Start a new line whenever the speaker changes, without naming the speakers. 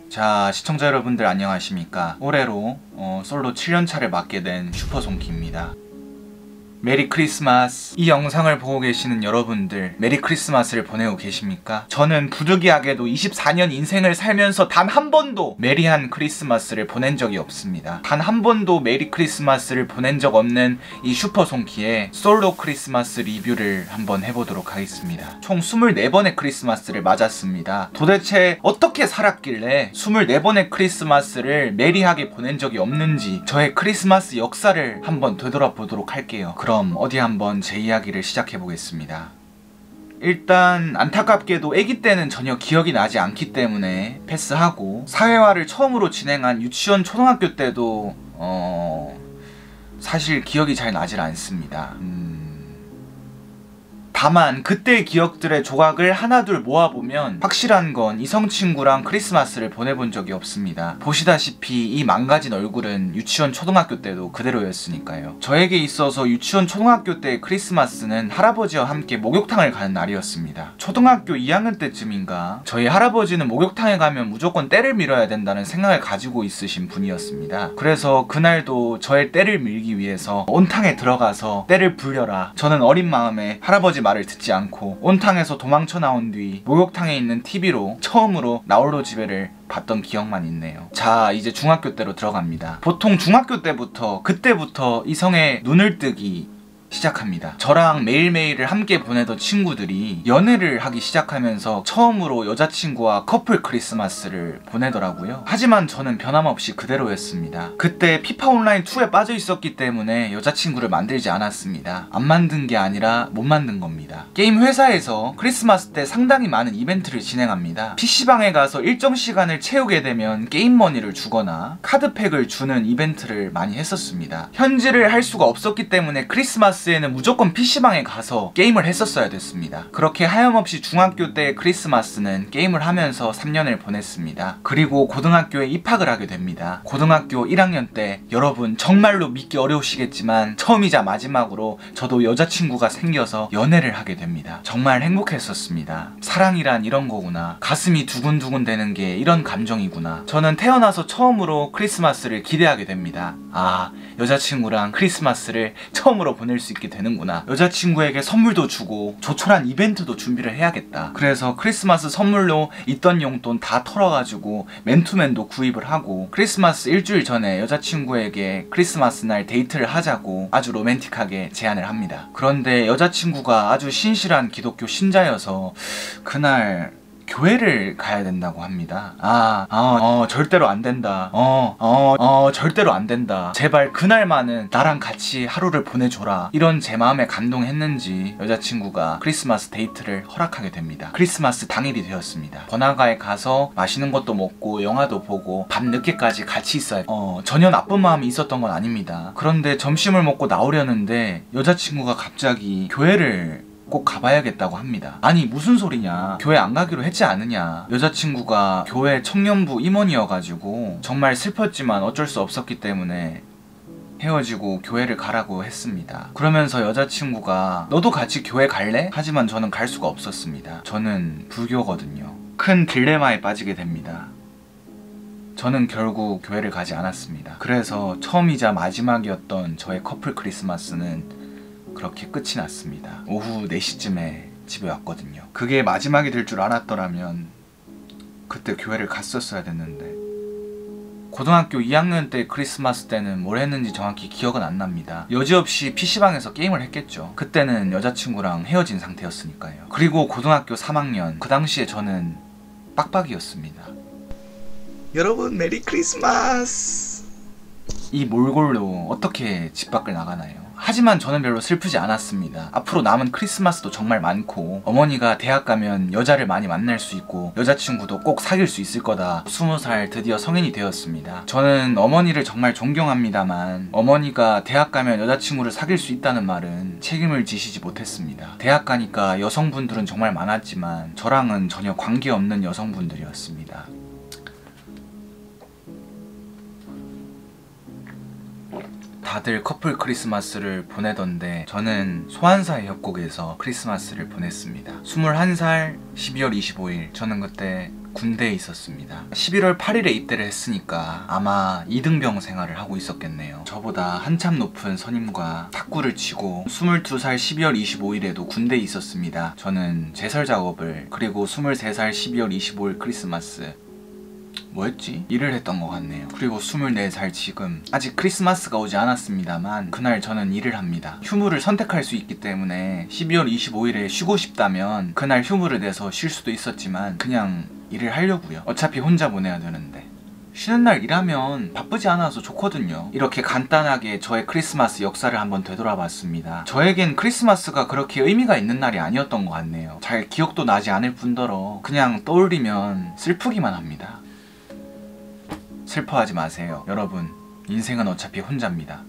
자, 시청자 여러분들 안녕하십니까. 올해로 솔로 7년차를 맡게 된 슈퍼송키입니다. 메리 크리스마스. 이 영상을 보고 계시는 여러분들 메리 크리스마스를 보내고 계십니까? 저는 부득이하게도 24년 인생을 살면서 단 한 번도 메리한 크리스마스를 보낸 적이 없습니다. 단 한 번도 메리 크리스마스를 보낸 적 없는 이 슈퍼송키의 솔로 크리스마스 리뷰를 한번 해보도록 하겠습니다. 총 24번의 크리스마스를 맞았습니다. 도대체 어떻게 살았길래 24번의 크리스마스를 메리하게 보낸 적이 없는지 저의 크리스마스 역사를 한번 되돌아보도록 할게요. 그럼 어디 한번 제 이야기를 시작해 보겠습니다. 일단 안타깝게도 아기 때는 전혀 기억이 나지 않기 때문에 패스하고, 사회화를 처음으로 진행한 유치원 초등학교 때도 사실 기억이 잘 나질 않습니다. 다만 그때의 기억들의 조각을 하나둘 모아보면 확실한 건 이성친구랑 크리스마스를 보내본 적이 없습니다. 보시다시피 이 망가진 얼굴은 유치원 초등학교 때도 그대로였으니까요. 저에게 있어서 유치원 초등학교 때의 크리스마스는 할아버지와 함께 목욕탕을 가는 날이었습니다. 초등학교 2학년 때쯤인가 저희 할아버지는 목욕탕에 가면 무조건 때를 밀어야 된다는 생각을 가지고 있으신 분이었습니다. 그래서 그날도 저의 때를 밀기 위해서 온탕에 들어가서 때를 불려라, 저는 어린 마음에 할아버지 말을 듣지 않고 온탕에서 도망쳐 나온 뒤 목욕탕에 있는 TV로 처음으로 나홀로 집에를 봤던 기억만 있네요. 자, 이제 중학교 때로 들어갑니다. 보통 중학교 때부터 그때부터 이성의 눈을 뜨기 시작합니다. 저랑 매일매일을 함께 보내던 친구들이 연애를 하기 시작하면서 처음으로 여자친구와 커플 크리스마스를 보내더라고요. 하지만 저는 변함없이 그대로였습니다. 그때 피파 온라인 2에 빠져 있었기 때문에 여자친구를 만들지 않았습니다. 안 만든 게 아니라 못 만든 겁니다. 게임 회사에서 크리스마스 때 상당히 많은 이벤트를 진행합니다. PC방에 가서 일정 시간을 채우게 되면 게임 머니를 주거나 카드팩을 주는 이벤트를 많이 했었습니다. 현질을 할 수가 없었기 때문에 크리스마스에는 무조건 PC방에 가서 게임을 했었어야 됐습니다. 그렇게 하염없이 중학교 때의 크리스마스는 게임을 하면서 3년을 보냈습니다. 그리고 고등학교에 입학을 하게 됩니다. 고등학교 1학년 때 여러분 정말로 믿기 어려우시겠지만 처음이자 마지막으로 저도 여자친구가 생겨서 연애를 하게 됩니다. 정말 행복했었습니다. 사랑이란 이런 거구나. 가슴이 두근두근 되는 게 이런 감정이구나. 저는 태어나서 처음으로 크리스마스를 기대하게 됩니다. 아, 여자친구랑 크리스마스를 처음으로 보낼 수 있게 되는구나. 여자친구에게 선물도 주고 조촐한 이벤트도 준비를 해야겠다. 그래서 크리스마스 선물로 있던 용돈 다 털어가지고 맨투맨도 구입을 하고, 크리스마스 일주일 전에 여자친구에게 크리스마스 날 데이트를 하자고 아주 로맨틱하게 제안을 합니다. 그런데 여자친구가 아주 신실한 기독교 신자여서 그날 교회를 가야 된다고 합니다. 절대로 안 된다. 절대로 안 된다. 제발 그날만은 나랑 같이 하루를 보내줘라. 이런 제 마음에 감동했는지 여자친구가 크리스마스 데이트를 허락하게 됩니다. 크리스마스 당일이 되었습니다. 번화가에 가서 맛있는 것도 먹고 영화도 보고 밤 늦게까지 같이 있어야 전혀 나쁜 마음이 있었던 건 아닙니다. 그런데 점심을 먹고 나오려는데 여자친구가 갑자기 교회를 꼭 가봐야겠다고 합니다. 아니 무슨 소리냐, 교회 안 가기로 했지 않느냐. 여자친구가 교회 청년부 임원이어가지고 정말 슬펐지만 어쩔 수 없었기 때문에 헤어지고 교회를 가라고 했습니다. 그러면서 여자친구가 너도 같이 교회 갈래? 하지만 저는 갈 수가 없었습니다. 저는 불교거든요. 큰 딜레마에 빠지게 됩니다. 저는 결국 교회를 가지 않았습니다. 그래서 처음이자 마지막이었던 저의 커플 크리스마스는 그렇게 끝이 났습니다. 오후 4시쯤에 집에 왔거든요. 그게 마지막이 될 줄 알았더라면 그때 교회를 갔었어야 됐는데, 고등학교 2학년 때 크리스마스 때는 뭘 했는지 정확히 기억은 안 납니다. 여지없이 PC방에서 게임을 했겠죠. 그때는 여자친구랑 헤어진 상태였으니까요. 그리고 고등학교 3학년, 그 당시에 저는 빡빡이였습니다. 여러분 메리 크리스마스! 이 몰골로 어떻게 집 밖을 나가나요? 하지만 저는 별로 슬프지 않았습니다. 앞으로 남은 크리스마스도 정말 많고, 어머니가 대학 가면 여자를 많이 만날 수 있고 여자친구도 꼭 사귈 수 있을 거다. 20살 드디어 성인이 되었습니다. 저는 어머니를 정말 존경합니다만 어머니가 대학 가면 여자친구를 사귈 수 있다는 말은 책임을 지시지 못했습니다. 대학 가니까 여성분들은 정말 많았지만 저랑은 전혀 관계없는 여성분들이었습니다. 다들 커플 크리스마스를 보내던데 저는 소환사의 협곡에서 크리스마스를 보냈습니다. 21살 12월 25일 저는 그때 군대에 있었습니다. 11월 8일에 입대를 했으니까 아마 이등병 생활을 하고 있었겠네요. 저보다 한참 높은 선임과 탁구를 치고 22살 12월 25일에도 군대에 있었습니다. 저는 제설 작업을, 그리고 23살 12월 25일 크리스마스 뭐였지? 일을 했던 것 같네요. 그리고 24살 지금 아직 크리스마스가 오지 않았습니다만 그날 저는 일을 합니다. 휴무를 선택할 수 있기 때문에 12월 25일에 쉬고 싶다면 그날 휴무를 내서 쉴 수도 있었지만 그냥 일을 하려고요. 어차피 혼자 보내야 되는데 쉬는 날 일하면 바쁘지 않아서 좋거든요. 이렇게 간단하게 저의 크리스마스 역사를 한번 되돌아봤습니다. 저에겐 크리스마스가 그렇게 의미가 있는 날이 아니었던 것 같네요. 잘 기억도 나지 않을 뿐더러 그냥 떠올리면 슬프기만 합니다. 슬퍼하지 마세요. 여러분, 인생은 어차피 혼자입니다.